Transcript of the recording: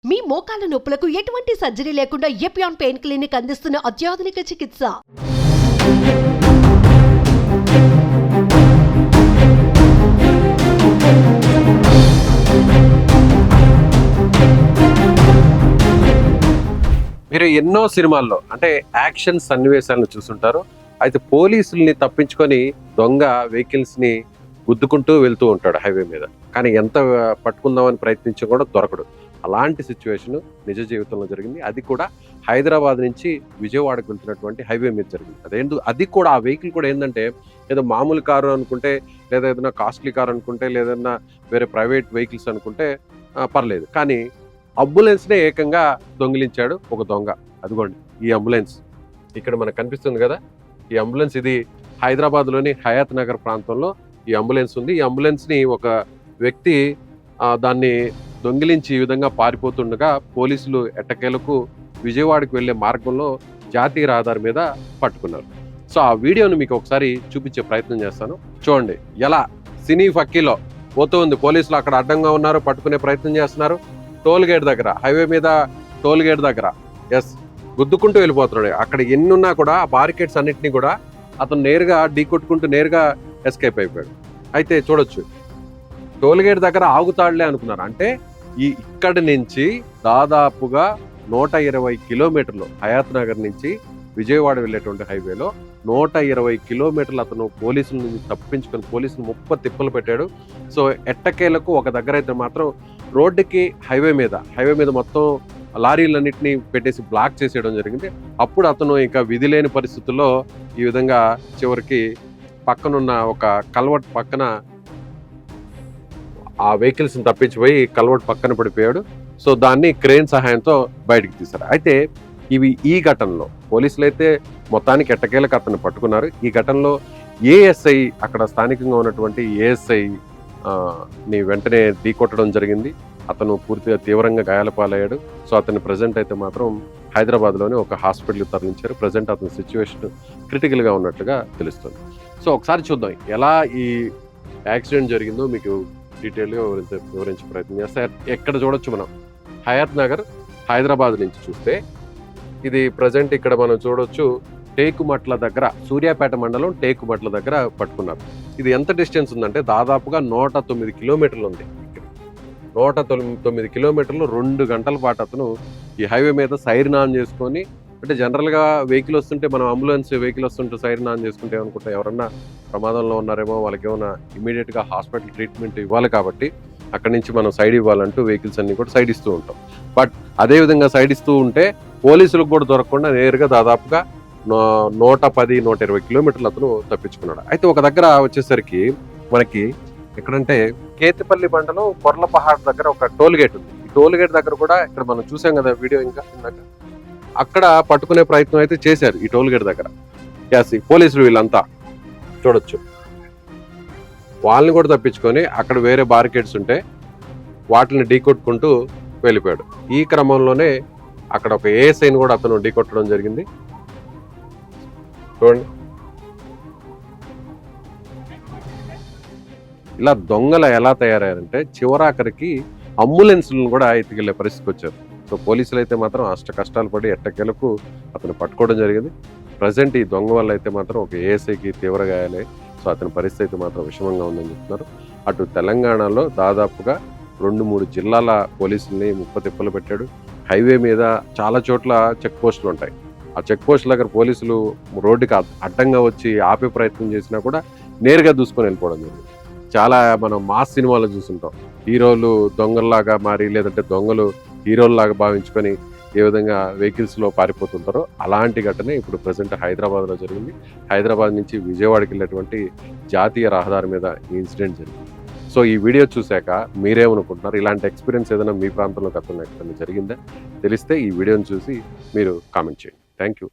మీ మోకాల నొప్పులకు ఎటువంటి సర్జరీ లేకుండా ఎపియాన్ పెయిన్ క్లినిక్ అందిస్తున్న అత్యాధునిక చికిత్స. మీరు ఎన్నో సినిమాల్లో అంటే యాక్షన్ సన్నివేశాలను చూస్తుంటారు. అయితే పోలీసుల్ని తప్పించుకొని దొంగ వెహికల్స్ ని గుద్దుకుంటూ వెళ్తూ ఉంటాడు హైవే మీద. కానీ ఎంత పట్టుకుందామని ప్రయత్నించి కూడా దొరకడు. అలాంటి సిచ్యువేషన్ నిజ జీవితంలో జరిగింది. అది కూడా హైదరాబాద్ నుంచి విజయవాడకు వెళ్తున్నటువంటి హైవే మీద జరిగింది. అది కూడా ఆ వెహికల్ కూడా ఏంటంటే ఏదో మామూలు కారు అనుకుంటే, లేదా ఏదైనా కాస్ట్లీ కారు అనుకుంటే, లేదన్నా వేరే ప్రైవేట్ వెహికల్స్ అనుకుంటే పర్లేదు. కానీ అంబులెన్స్నే ఏకంగా దొంగిలించాడు ఒక దొంగ. అదిగోండి ఈ అంబులెన్స్ ఇక్కడ మనకు కనిపిస్తుంది కదా. ఈ అంబులెన్స్ ఇది హైదరాబాద్లోని హయాత్ నగర్ ప్రాంతంలో ఈ అంబులెన్స్ ఉంది. ఈ అంబులెన్స్ని ఒక వ్యక్తి దాన్ని దొంగిలించి ఈ విధంగా పారిపోతుండగా పోలీసులు ఎట్టకేలకు విజయవాడకు వెళ్లే మార్గంలో జాతీయ రహదారి మీద పట్టుకున్నారు. సో ఆ వీడియోను మీకు ఒకసారి చూపించే ప్రయత్నం చేస్తాను. చూడండి ఎలా సినీ ఫక్కీలో పోతూ ఉంది. పోలీసులు అక్కడ అడ్డంగా ఉన్నారు, పట్టుకునే ప్రయత్నం చేస్తున్నారు. టోల్ గేట్ దగ్గర, హైవే మీద టోల్ గేట్ దగ్గర గుద్దుకుంటూ వెళ్ళిపోతున్నాడు. అక్కడ ఎన్నున్నా కూడా ఆ బారికేడ్స్ అన్నింటినీ కూడా అతను నేరుగా ఢీకొట్టుకుంటూ నేరుగా ఎస్కేప్ అయిపోయాడు. అయితే చూడొచ్చు టోల్ గేట్ దగ్గర ఆగుతాడులే అనుకున్నారు. అంటే ఇక్కడి నుంచి దాదాపుగా 120 కిలోమీటర్లు హయాత్ నగర్ నుంచి విజయవాడ వెళ్ళేటువంటి హైవేలో 120 కిలోమీటర్లు అతను పోలీసుల నుంచి తప్పించుకొని పోలీసులు 30 తిప్పలు పెట్టాడు. సో ఎట్టకేలకు ఒక దగ్గర అయితే మాత్రం రోడ్డుకి హైవే మీద మొత్తం లారీలన్నింటినీ పెట్టేసి బ్లాక్ చేసేయడం జరిగింది. అప్పుడు అతను ఇంకా విధి లేని పరిస్థితుల్లో ఈ విధంగా చివరికి పక్కనున్న ఒక కల్వర్ట్ పక్కన ఆ వెహికల్స్ని తప్పించిపోయి కల్వర్ట్ పక్కన పడిపోయాడు. సో దాన్ని క్రేన్ సహాయంతో బయటకు తీశారు. అయితే ఈ ఘటనలో పోలీసులు అయితే మొత్తానికి ఎట్టకేలకు అతను పట్టుకున్నారు. ఈ ఘటనలో ఏఎస్ఐ అక్కడ స్థానికంగా ఉన్నటువంటి ఏఎస్ఐ ని వెంటనే ఢీకొట్టడం జరిగింది. అతను పూర్తిగా తీవ్రంగా గాయాలపాలయ్యాడు. సో అతని ప్రజెంట్ అయితే మాత్రం హైదరాబాద్లోని ఒక హాస్పిటల్కి తరలించారు. ప్రజెంట్ అతని సిచ్యువేషన్ క్రిటికల్గా ఉన్నట్టుగా తెలుస్తుంది. సో ఒకసారి చూద్దాం ఎలా ఈ యాక్సిడెంట్ జరిగిందో మీకు డీటెయిల్గా వివరించే ప్రయత్నం చేస్తే ఎక్కడ చూడొచ్చు మనం హయాత్ నగర్ హైదరాబాద్ నుంచి చూస్తే ఇది ప్రజెంట్ ఇక్కడ మనం చూడొచ్చు టేకుమట్ల దగ్గర, సూర్యాపేట మండలం టేకుమట్ల దగ్గర పట్టుకున్నారు. ఇది ఎంత డిస్టెన్స్ ఉందంటే దాదాపుగా 109 కిలోమీటర్లు ఉంది. 109 కిలోమీటర్లు 2 గంటల పాటు అతను ఈ హైవే మీద సైరన్ ఆన్ చేసుకొని, అంటే జనరల్గా వెహికల్ వస్తుంటే మనం అంబులెన్స్ వెహికల్ వస్తుంటే సైరన్ ఆన్ చేసుకుంటే అనుకుంటే ఎవరన్నా ప్రమాదంలో ఉన్నారేమో, వాళ్ళకి ఏమైనా ఇమీడియట్గా హాస్పిటల్ ట్రీట్మెంట్ ఇవ్వాలి కాబట్టి అక్కడి నుంచి మనం సైడ్ ఇవ్వాలంటూ వెహికల్స్ అన్ని కూడా సైడ్ ఇస్తూ ఉంటాం. బట్ అదేవిధంగా సైడ్ ఇస్తూ ఉంటే పోలీసులకు కూడా దొరకకుండా నేరుగా దాదాపుగా 110-120 కిలోమీటర్లు అతను తప్పించుకున్నాడు. అయితే ఒక దగ్గర వచ్చేసరికి మనకి ఎక్కడంటే కేతిపల్లి మండలం కొర్లపహాడ్ దగ్గర ఒక టోల్ గేట్ ఉంది. ఈ టోల్ గేట్ దగ్గర కూడా ఇక్కడ మనం చూసాం కదా వీడియో, ఇంకా అక్కడ పట్టుకునే ప్రయత్నం అయితే చేశారు ఈ టోల్ గేట్ దగ్గర. పోలీసులు వీళ్ళంతా చూడొచ్చు, వాళ్ళని కూడా తప్పించుకొని అక్కడ వేరే బారికేడ్స్ ఉంటే వాటిని ఢీకొట్టుకుంటూ వెళ్ళిపోయాడు. ఈ క్రమంలోనే అక్కడ ఒక ఏఎస్ఐని కూడా అతను ఢీకొట్టడం జరిగింది. చూడండి ఇలా దొంగలు ఎలా తయారయ్యారంటే చివరాఖరికి అంబులెన్స్లను కూడా ఎత్తుకెళ్లే పరిస్థితికి వచ్చారు. సో పోలీసులు అయితే మాత్రం అష్ట కష్టాలు పడి ఎట్టకేలకు అతను పట్టుకోవడం జరిగింది. ప్రజెంట్ ఈ దొంగ వల్ల అయితే మాత్రం ఒక ఏఎస్ఐకి తీవ్ర గాయాలే. సో అతని పరిస్థితి మాత్రం విషమంగా ఉందని చెప్తున్నారు. అటు తెలంగాణలో దాదాపుగా 2-3 జిల్లాల పోలీసుల్ని 30 తిప్పలు పెట్టాడు. హైవే మీద చాలా చోట్ల చెక్ పోస్టులు ఉంటాయి. ఆ చెక్ పోస్టుల దగ్గర పోలీసులు రోడ్డుకి అడ్డంగా వచ్చి ఆపే ప్రయత్నం చేసినా కూడా నేరుగా దూసుకొని వెళ్ళిపోవడం జరిగింది. చాలా మనం మాస్ సినిమాలో చూస్తుంటాం, హీరోలు దొంగల్లాగా మారి, లేదంటే దొంగలు హీరోల్లాగా భావించుకొని ఏ విధంగా వెహికల్స్లో పారిపోతుంటారో అలాంటి ఘటనే ఇప్పుడు ప్రజెంట్ హైదరాబాద్లో జరిగింది. హైదరాబాద్ నుంచి విజయవాడకి వెళ్ళేటువంటి జాతీయ రహదారి మీద ఈ ఇన్సిడెంట్ జరిగింది. సో ఈ వీడియో చూశాక మీరేమనుకుంటున్నారు? ఇలాంటి ఎక్స్పీరియన్స్ ఏదైనా మీ ప్రాంతంలో గతంలో ఎక్కడైనా జరిగిందా? తెలిస్తే ఈ వీడియోని చూసి మీరు కామెంట్ చేయండి. Thank you.